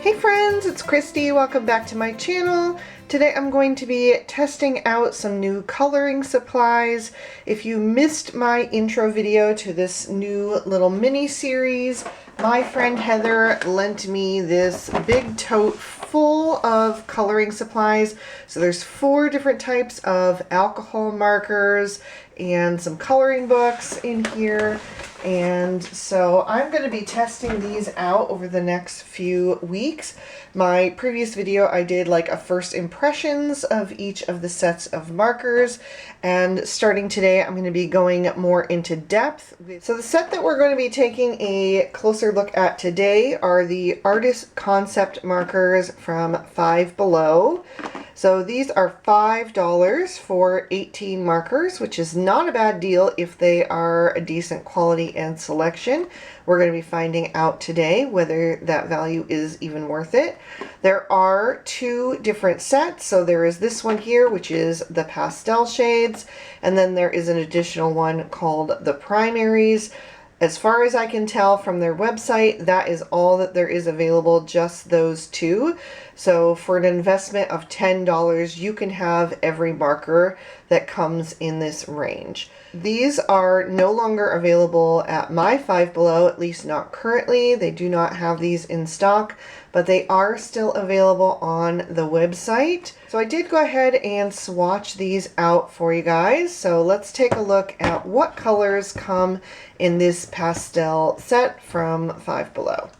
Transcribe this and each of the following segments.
Hey friends, it's Christy. Welcome back to my channel. Today I'm going to be testing out some new coloring supplies. If you missed my intro video to this new little mini series, my friend Heather lent me this big tote full of coloring supplies. So there's 4 different types of alcohol markers and some coloring books in here. And so I'm going to be testing these out over the next few weeks. My previous video I did like a first impressions of each of the sets of markers, and starting today I'm going to be going more into depth. So the set that we're going to be taking a closer look at today are the Artist Concept markers from Five Below. So these are $5 for 18 markers, which is not a bad deal if they are a decent quality and selection. We're going to be finding out today whether that value is even worth it. There are 2 different sets. So there is this one here, which is the pastel shades, and then there is an additional one called the primaries. As far as I can tell from their website, that is all that there is available, just those 2. So for an investment of $10, you can have every marker that comes in this range. These are no longer available at my Five Below, at least not currently. They do not have these in stock, but they are still available on the website. So I did go ahead and swatch these out for you guys. So let's take a look at what colors come in this pastel set from Five Below.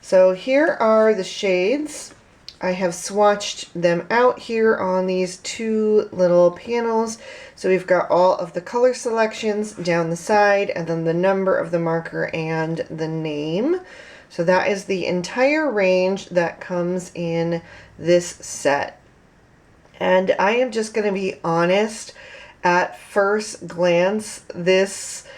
So here are the shades. I have swatched them out here on these 2 little panels. So we've got all of the color selections down the side, and then the number of the marker and the name. So that is the entire range that comes in this set. And I am just going to be honest, at first glance, this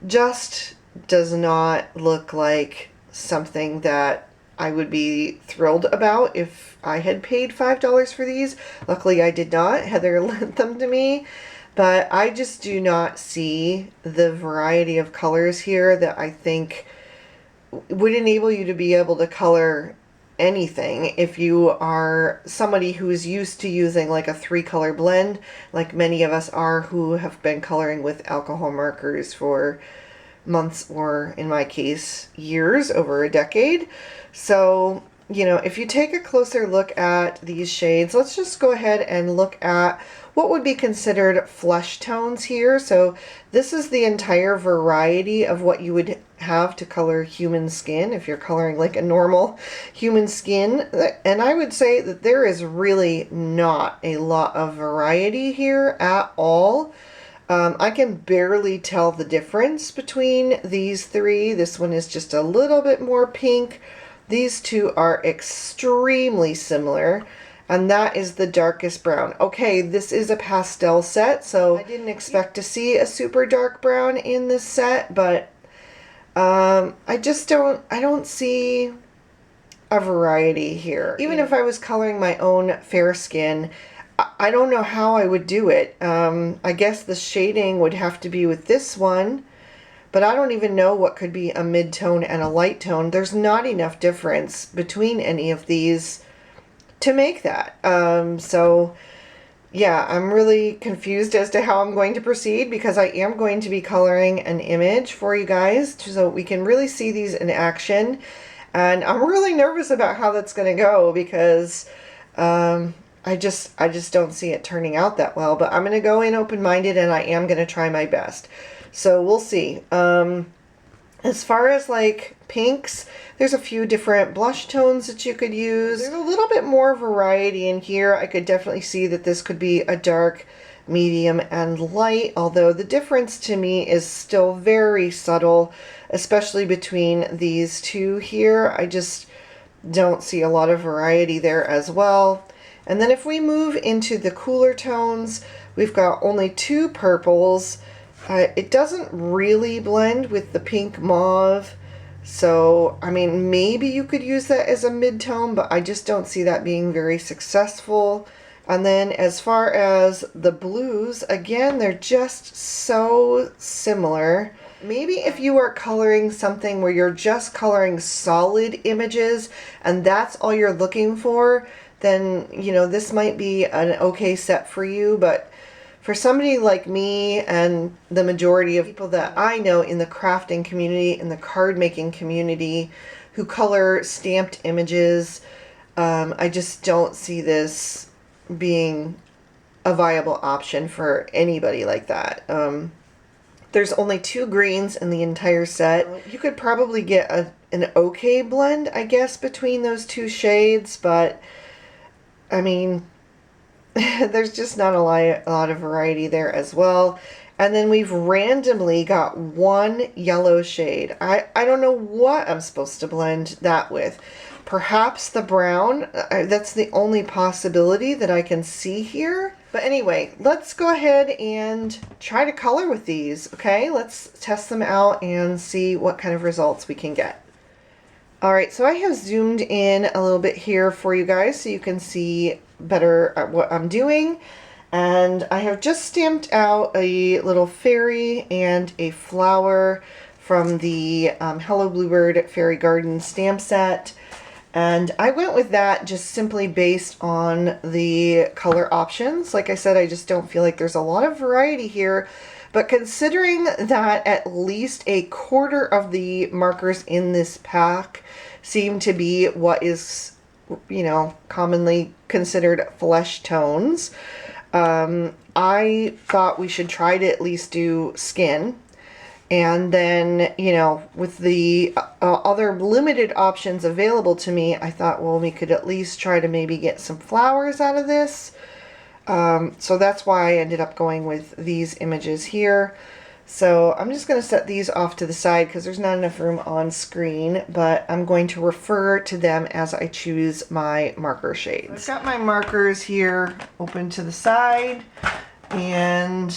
just does not look like something that I would be thrilled about if I had paid $5 for these. Luckily I did not. Heather lent them to me. But I just do not see the variety of colors here that I think would enable you to be able to color anything if you are somebody who is used to using like a 3-color blend, like many of us are who have been coloring with alcohol markers for months, or in my case years, over a decade. So, you know, if you take a closer look at these shades, let's just go ahead and look at what would be considered flesh tones here. So this is the entire variety of what you would have to color human skin if you're coloring like a normal human skin. And I would say that there is really not a lot of variety here at all. I can barely tell the difference between these 3. This one is just a little bit more pink. These 2 are extremely similar, and that is the darkest brown. Okay, this is a pastel set, so I didn't expect to see a super dark brown in this set, but I don't see a variety here. Even if I was coloring my own fair skin, I don't know how I would do it. I guess the shading would have to be with this one, but I don't even know what could be a mid-tone and a light tone. There's not enough difference between any of these to make that. So yeah, I'm really confused as to how I'm going to proceed, because I am going to be coloring an image for you guys so we can really see these in action. And I'm really nervous about how that's going to go, because I just don't see it turning out that well, but I'm going to go in open-minded and I am going to try my best. So we'll see. As far as like pinks, there's a few different blush tones that you could use. There's a little bit more variety in here. I could definitely see that this could be a dark, medium, and light, although the difference to me is still very subtle, especially between these 2 here. I just don't see a lot of variety there as well. And then if we move into the cooler tones, we've got only 2 purples. It doesn't really blend with the pink mauve. So, I mean, maybe you could use that as a mid-tone, but I just don't see that being very successful. And then as far as the blues, again, they're just so similar. Maybe if you are coloring something where you're just coloring solid images and that's all you're looking for, then, you know, this might be an okay set for you. But for somebody like me and the majority of people that I know in the crafting community, in the card making community, who color stamped images, I just don't see this being a viable option for anybody like that. There's only 2 greens in the entire set. You could probably get an okay blend, I guess, between those 2 shades, but I mean, there's just not a lot of variety there as well. And then we've randomly got 1 yellow shade. I don't know what I'm supposed to blend that with. Perhaps the brown. That's the only possibility that I can see here. But anyway, let's go ahead and try to color with these, okay? Let's test them out and see what kind of results we can get. All right, so I have zoomed in a little bit here for you guys so you can see better what I'm doing. And I have just stamped out a little fairy and a flower from the Hello Bluebird Fairy Garden stamp set. And I went with that just simply based on the color options. Like I said, I just don't feel like there's a lot of variety here. But considering that at least a quarter of the markers in this pack seem to be what is, you know, commonly considered flesh tones, I thought we should try to at least do skin. And then, you know, with the other limited options available to me, I thought, well, we could at least try to maybe get some flowers out of this. So that's why I ended up going with these images here. So I'm just going to set these off to the side because there's not enough room on screen, but I'm going to refer to them as I choose my marker shades. I've got my markers here open to the side, and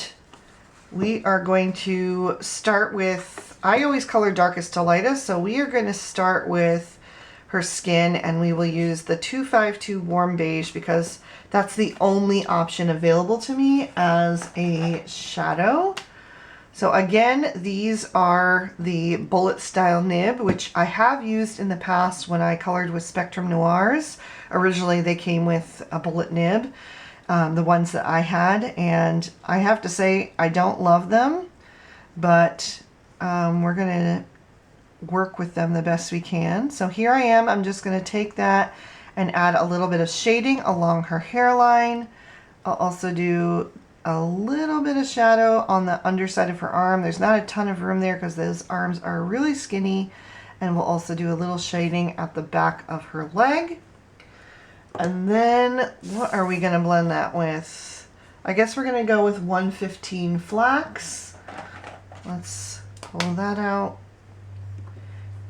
we are going to start with, I always color darkest to lightest, so we are going to start with her skin, and we will use the 252 Warm Beige because that's the only option available to me as a shadow. So again, these are the bullet style nib, which I have used in the past when I colored with Spectrum Noirs. Originally they came with a bullet nib. The ones that I had, and I have to say I don't love them, but we're gonna work with them the best we can. So here I am, I'm just gonna take that and add a little bit of shading along her hairline. I'll also do a little bit of shadow on the underside of her arm. There's not a ton of room there because those arms are really skinny, and we'll also do a little shading at the back of her leg. And then what are we going to blend that with? I guess we're going to go with 115 Flax. Let's pull that out.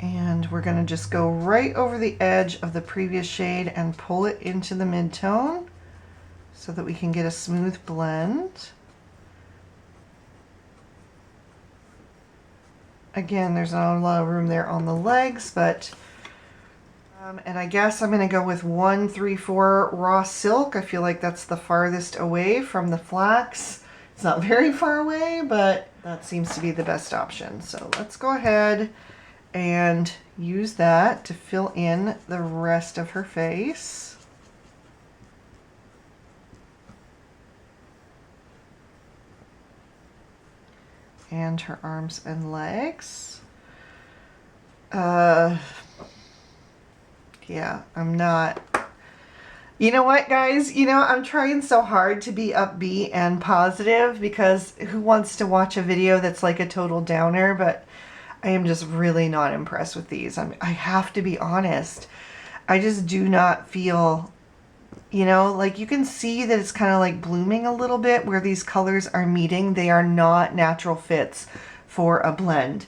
And we're going to just go right over the edge of the previous shade and pull it into the mid-tone so that we can get a smooth blend. Again, there's not a lot of room there on the legs, but and I guess I'm going to go with 134 Raw Silk. I feel like that's the farthest away from the flax. It's not very far away, but that seems to be the best option. So let's go ahead and use that to fill in the rest of her face. And her arms and legs. Yeah, I'm not. You know what, guys? You know, I'm trying so hard to be upbeat and positive because who wants to watch a video that's like a total downer? But I am just really not impressed with these. I have to be honest. I just do not feel, you know, like you can see that it's kind of like blooming a little bit where these colors are meeting. They are not natural fits for a blend.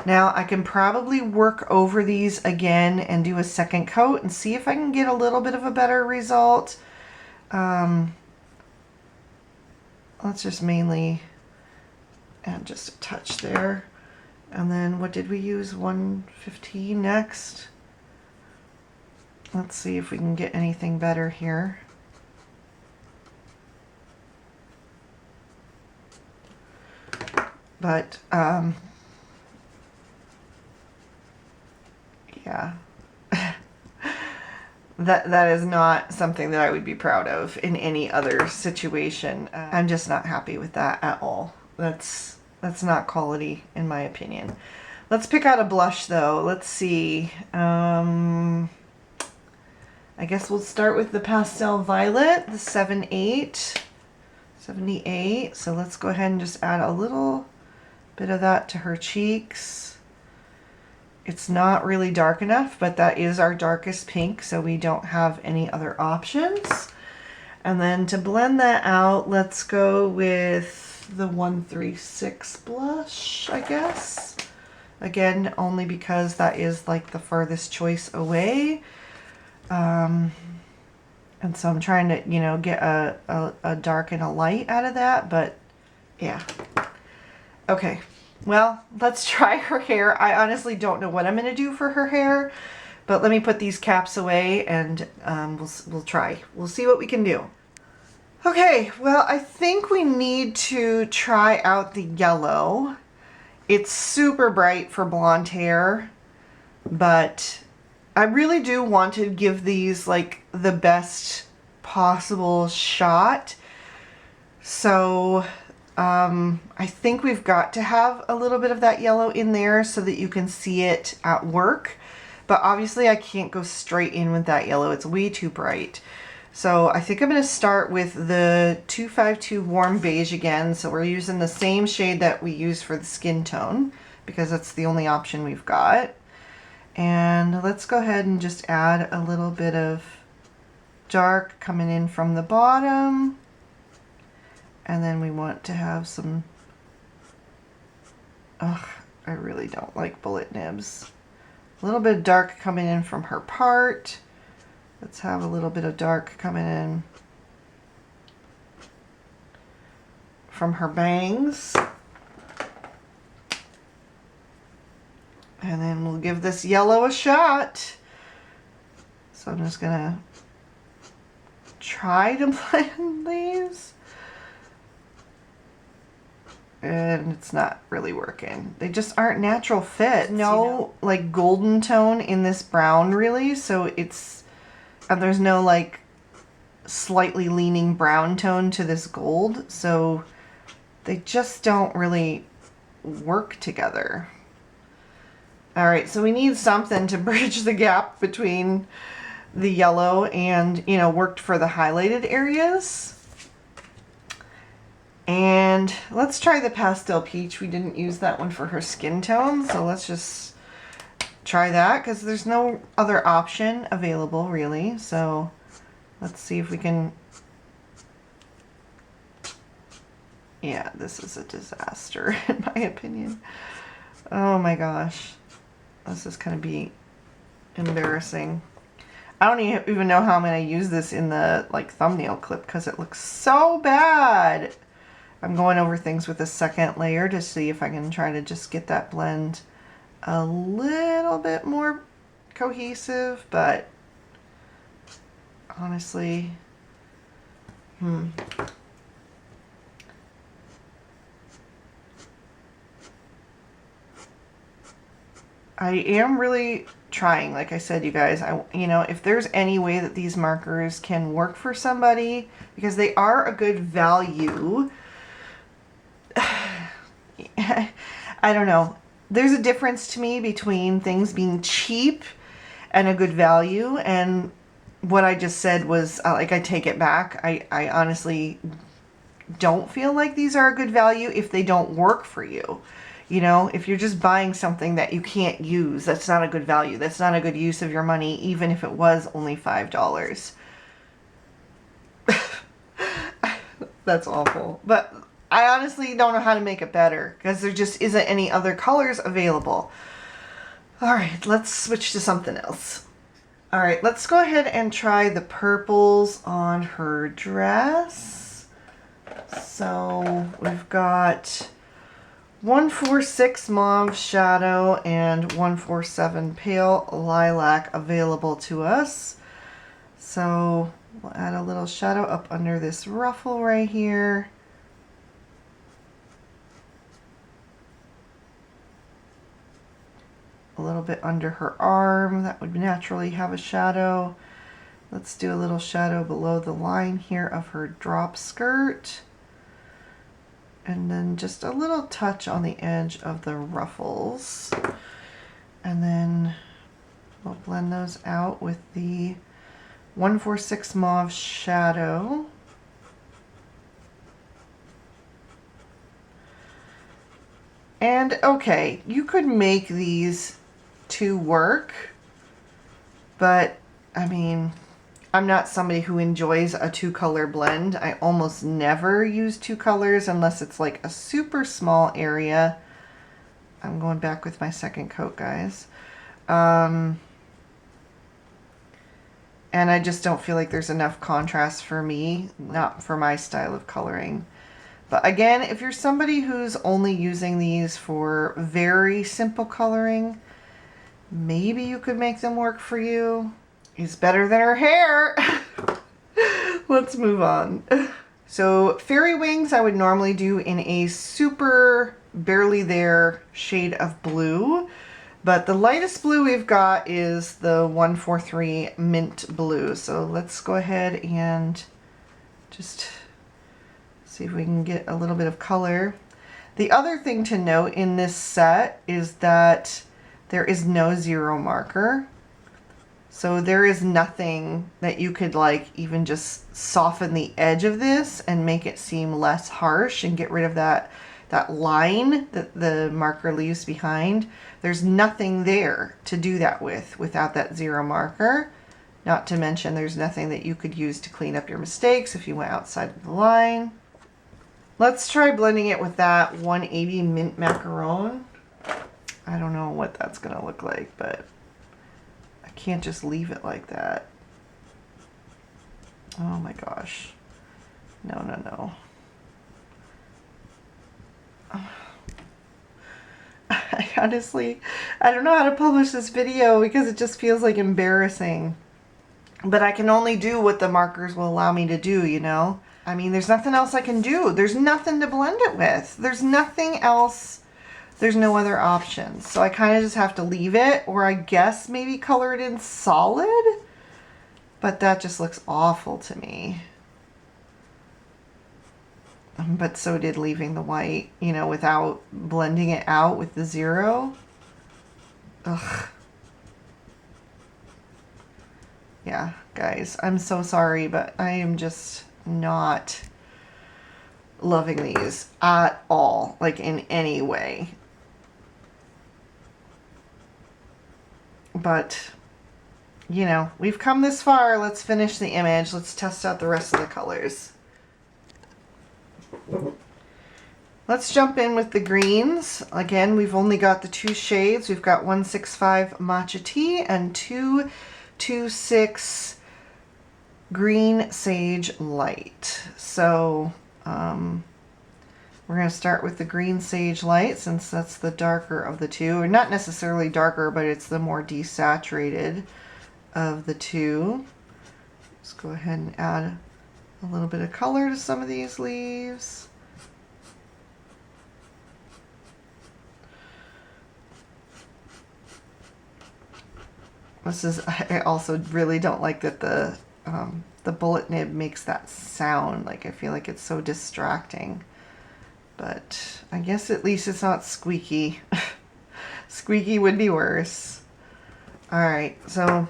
Now I can probably work over these again and do a second coat and see if I can get a little bit of a better result. Let's just mainly add just a touch there. And then what did we use? 115 next. Let's see if we can get anything better here. But that is not something that I would be proud of in any other situation. I'm just not happy with that at all. That's not quality in my opinion. Let's pick out a blush though. Let's see. I guess we'll start with the Pastel Violet, the 78. So let's go ahead and just add a little bit of that to her cheeks. It's not really dark enough, but that is our darkest pink, so we don't have any other options. And then to blend that out, let's go with the 136 blush, I guess. Again, only because that is like the furthest choice away. And so I'm trying to, you know, get a dark and a light out of that, but yeah. Okay. Well, let's try her hair. I honestly don't know what I'm going to do for her hair, but let me put these caps away and we'll try. We'll see what we can do. Okay, well, I think we need to try out the yellow. It's super bright for blonde hair, but I really do want to give these like the best possible shot. So I think we've got to have a little bit of that yellow in there so that you can see it at work. But obviously I can't go straight in with that yellow. It's way too bright. So I think I'm going to start with the 252 Warm Beige again. So we're using the same shade that we used for the skin tone because that's the only option we've got. And let's go ahead and just add a little bit of dark coming in from the bottom. And then we want to have some, ugh, I really don't like bullet nibs. A little bit of dark coming in from her part. Let's have a little bit of dark coming in from her bangs. And then we'll give this yellow a shot. So I'm just gonna try to blend these. And it's not really working. They just aren't natural fits. No, you know, like golden tone in this brown really. So it's, and there's no like slightly leaning brown tone to this gold. So they just don't really work together. All right, so we need something to bridge the gap between the yellow and, you know, worked for the highlighted areas. And let's try the Pastel Peach. We didn't use that one for her skin tone, so let's just try that because there's no other option available really. So let's see if we can. Yeah, this is a disaster in my opinion. Oh my gosh. This is going to be embarrassing. I don't even know how I'm going to use this in the like thumbnail clip because it looks so bad. I'm going over things with a second layer to see if I can try to just get that blend a little bit more cohesive, but honestly, I am really trying, like I said, you guys, you know, if there's any way that these markers can work for somebody, because they are a good value. I don't know. There's a difference to me between things being cheap and a good value, and what I just said was, like, I take it back. I honestly don't feel like these are a good value if they don't work for you. You know, if you're just buying something that you can't use, that's not a good value. That's not a good use of your money, even if it was only $5. That's awful. But I honestly don't know how to make it better because there just isn't any other colors available. All right, let's switch to something else. All right, let's go ahead and try the purples on her dress. So we've got 146 Mauve Shadow and 147 Pale Lilac available to us. So we'll add a little shadow up under this ruffle right here. A little bit under her arm, that would naturally have a shadow. Let's do a little shadow below the line here of her drop skirt. And then just a little touch on the edge of the ruffles. And then we'll blend those out with the 146 Mauve shadow. And okay, you could make these two work, but I mean, I'm not somebody who enjoys a two-color blend. I almost never use two colors unless it's like a super small area. I'm going back with my second coat, guys. And I just don't feel like there's enough contrast for me, not for my style of coloring. But again, if you're somebody who's only using these for very simple coloring, maybe you could make them work for you. It's better than her hair. Let's move on. So fairy wings I would normally do in a super barely there shade of blue. But the lightest blue we've got is the 143 Mint Blue. So let's go ahead and just see if we can get a little bit of color. The other thing to note in this set is that there is no zero marker. So there is nothing that you could like even just soften the edge of this and make it seem less harsh and get rid of that line that the marker leaves behind. There's nothing there to do that with without that zero marker. Not to mention there's nothing that you could use to clean up your mistakes if you went outside of the line. Let's try blending it with that 180 Mint Macaron. I don't know what that's gonna look like, but I can't just leave it like that. Oh my gosh. No, no, no. I honestly, I don't know how to publish this video because it just feels like embarrassing. But I can only do what the markers will allow me to do, you know? I mean, there's nothing else I can do. There's nothing to blend it with. There's nothing else. There's no other options. So I kind of just have to leave it, or I guess maybe color it in solid. But that just looks awful to me. But so did leaving the white, you know, without blending it out with the zero. Ugh. Yeah, guys, I'm so sorry, but I am just not loving these at all, like in any way. But, you know, we've come this far. Let's finish the image. Let's test out the rest of the colors. Let's jump in with the greens. Again, we've only got the two shades. We've got 165 Matcha Tea and 226 Green Sage Light. So we're going to start with the Green Sage Light since that's the darker of the two. Or not necessarily darker, but it's the more desaturated of the two. Let's go ahead and add a little bit of color to some of these leaves. This is, I also really don't like that the bullet nib makes that sound. Like, I feel like it's so distracting. But I guess at least it's not squeaky. Squeaky would be worse. Alright, so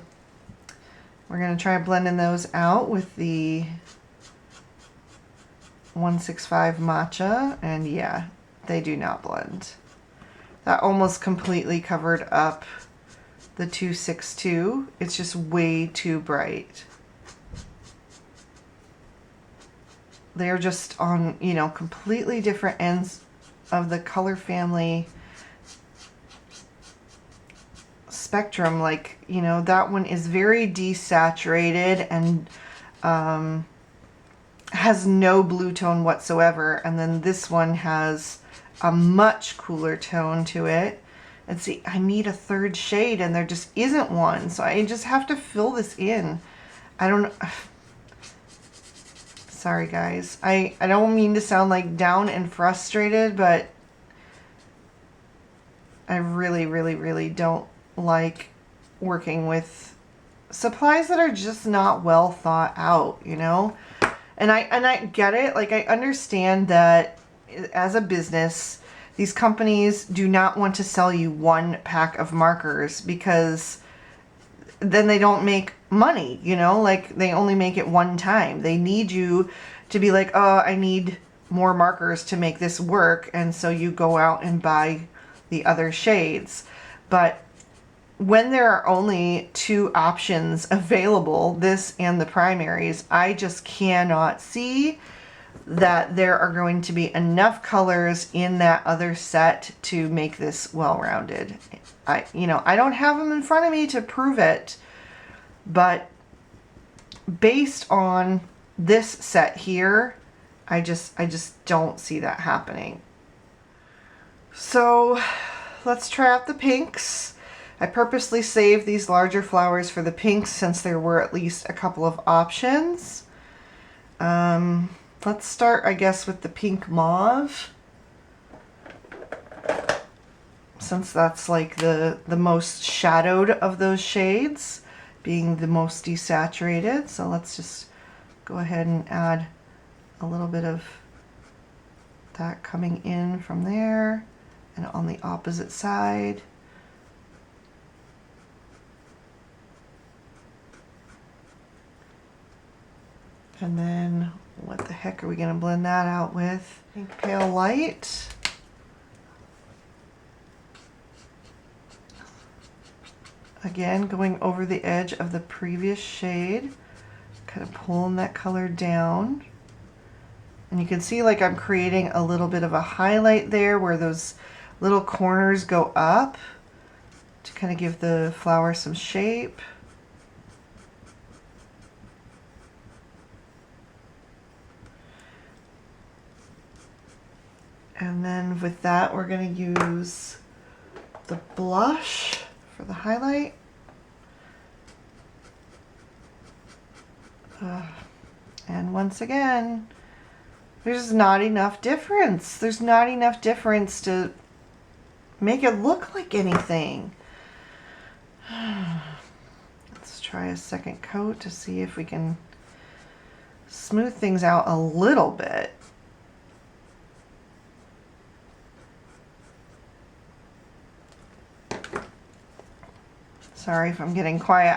we're going to try blending those out with the 165 Matcha, and yeah, they do not blend. That almost completely covered up the 262. It's just way too bright. They're just on, you know, completely different ends of the color family spectrum. Like, you know, that one is very desaturated and has no blue tone whatsoever, and then this one has a much cooler tone to it. And see, I need a third shade and there just isn't one, so I just have to fill this in. I don't know. Sorry guys, I don't mean to sound like down and frustrated, but I really don't like working with supplies that are just not well thought out, you know? And I get it. Like, I understand that as a business, these companies do not want to sell you one pack of markers because then they don't make money, you know? Like, they only make it one time. They need you to be like, oh, I need more markers to make this work. And so you go out and buy the other shades. But when there are only two options available, this and the primaries, I just cannot see that there are going to be enough colors in that other set to make this well-rounded. I don't have them in front of me to prove it, but based on this set here, I just don't see that happening. So let's try out the pinks. I purposely saved these larger flowers for the pinks since there were at least a couple of options. Let's start, I guess, with the pink mauve, since that's like the most shadowed of those shades, being the most desaturated. So let's just go ahead and add a little bit of that coming in from there and on the opposite side. And then what the heck are we going to blend that out with? Pink Pale Light. Again, going over the edge of the previous shade, kind of pulling that color down. And you can see like I'm creating a little bit of a highlight there where those little corners go up to kind of give the flower some shape. And then with that, we're going to use the blush for the highlight. And once again, there's not enough difference. There's not enough difference to make it look like anything. Let's try a second coat to see if we can smooth things out a little bit. Sorry if I'm getting quiet.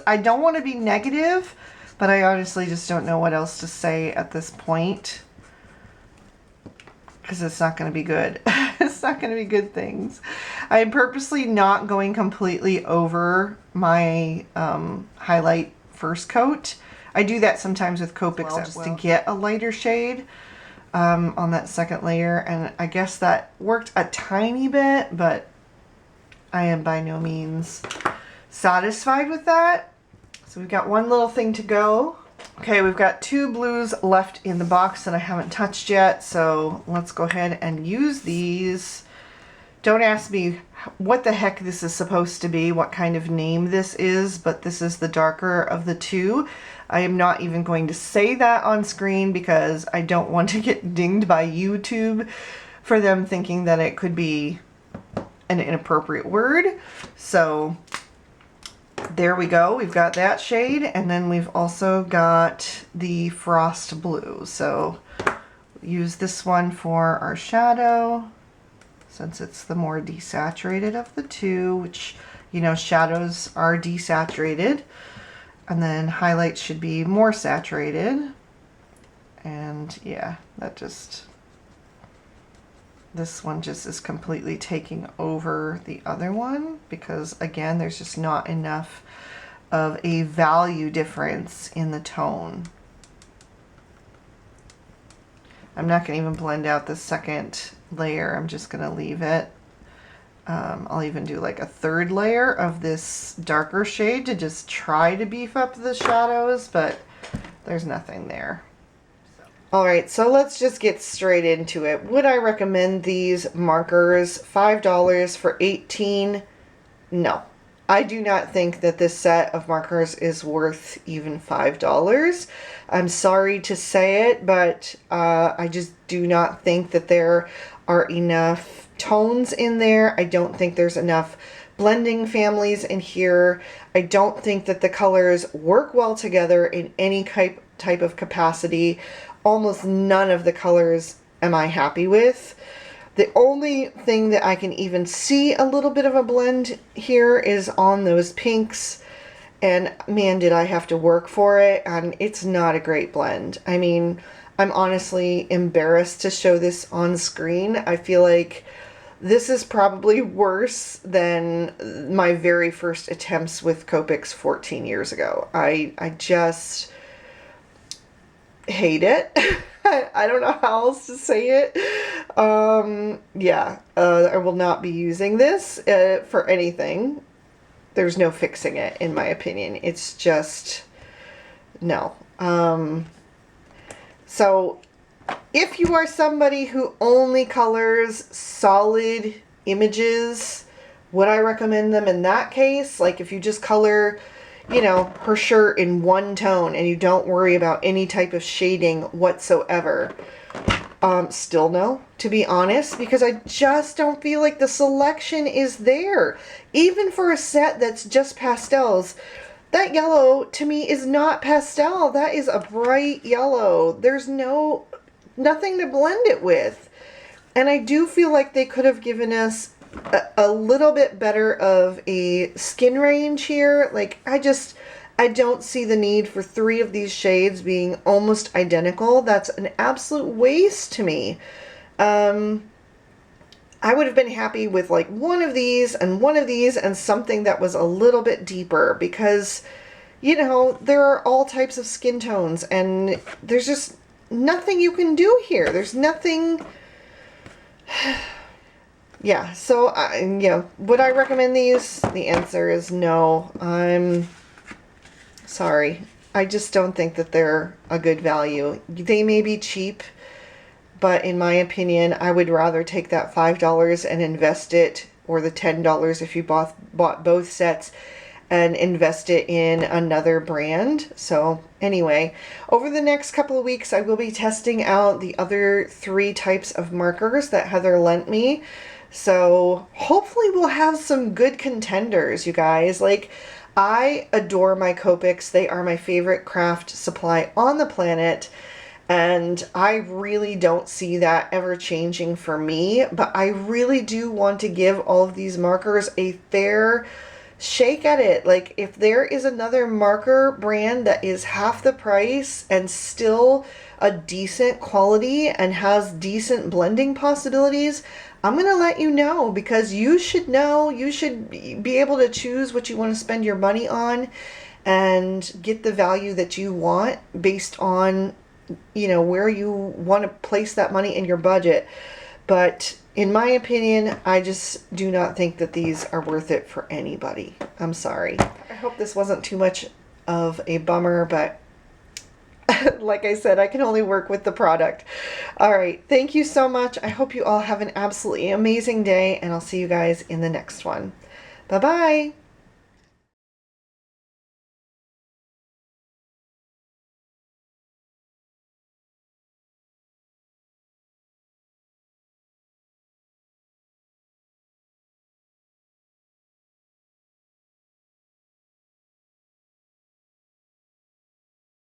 I don't want to be negative, but I honestly just don't know what else to say at this point, because it's not going to be good. It's not going to be good things. I am purposely not going completely over my highlight first coat. I do that sometimes with Copic just to get a lighter shade on that second layer, and I guess that worked a tiny bit, but I am by no means satisfied with that. So we've got one little thing to go. Okay, we've got two blues left in the box that I haven't touched yet, so let's go ahead and use these. Don't ask me what the heck this is supposed to be, what kind of name this is, but this is the darker of the two. I am not even going to say that on screen because I don't want to get dinged by YouTube for them thinking that it could be an inappropriate word. So there we go. We've got that shade, and then we've also got the Frost Blue. So use this one for our shadow, since it's the more desaturated of the two, which, you know, shadows are desaturated, and then highlights should be more saturated. And yeah, that just, this one just is completely taking over the other one because, again, there's just not enough of a value difference in the tone. I'm not going to even blend out the second layer. I'm just going to leave it. I'll even do like a third layer of this darker shade to just try to beef up the shadows, but there's nothing there. Alright, so let's just get straight into it. Would I recommend these markers? $5 for 18? No. I do not think that this set of markers is worth even $5. I'm sorry to say it, but I just do not think that there are enough tones in there. I don't think there's enough blending families in here. I don't think that the colors work well together in any type of capacity. Almost none of the colors am I happy with. The only thing that I can even see a little bit of a blend here is on those pinks. And man, did I have to work for it. And it's not a great blend. I mean, I'm honestly embarrassed to show this on screen. I feel like this is probably worse than my very first attempts with Copics 14 years ago. I just hate it. I don't know how else to say it. Yeah, I will not be using this for anything. There's no fixing it, in my opinion. It's just, no. So if you are somebody who only colors solid images, would I recommend them in that case? Like if you just color, you know, her shirt in one tone and you don't worry about any type of shading whatsoever. Still no, to be honest, because I just don't feel like the selection is there. Even for a set that's just pastels, that yellow to me is not pastel. That is a bright yellow. There's nothing to blend it with. And I do feel like they could have given us a little bit better of a skin range here. Like I don't see the need for 3 of these shades being almost identical. That's an absolute waste to me. I would have been happy with like one of these and something that was a little bit deeper, because you know, there are all types of skin tones and there's just nothing you can do here. There's nothing. Yeah, so, you know, would I recommend these? The answer is no. I'm sorry. I just don't think that they're a good value. They may be cheap, but in my opinion, I would rather take that $5 and invest it, or the $10 if you bought both sets, and invest it in another brand. So anyway, over the next couple of weeks, I will be testing out the other 3 types of markers that Heather lent me. So hopefully we'll have some good contenders, you guys. Like, I adore my Copics. They are my favorite craft supply on the planet. And I really don't see that ever changing for me. But I really do want to give all of these markers a fair shake at it. Like, if there is another marker brand that is half the price and still a decent quality and has decent blending possibilities, I'm going to let you know, because you should know. You should be able to choose what you want to spend your money on and get the value that you want based on, you know, where you want to place that money in your budget. But in my opinion, I just do not think that these are worth it for anybody. I'm sorry. I hope this wasn't too much of a bummer, but like I said, I can only work with the product. All right. Thank you so much. I hope you all have an absolutely amazing day, and I'll see you guys in the next one. Bye-bye.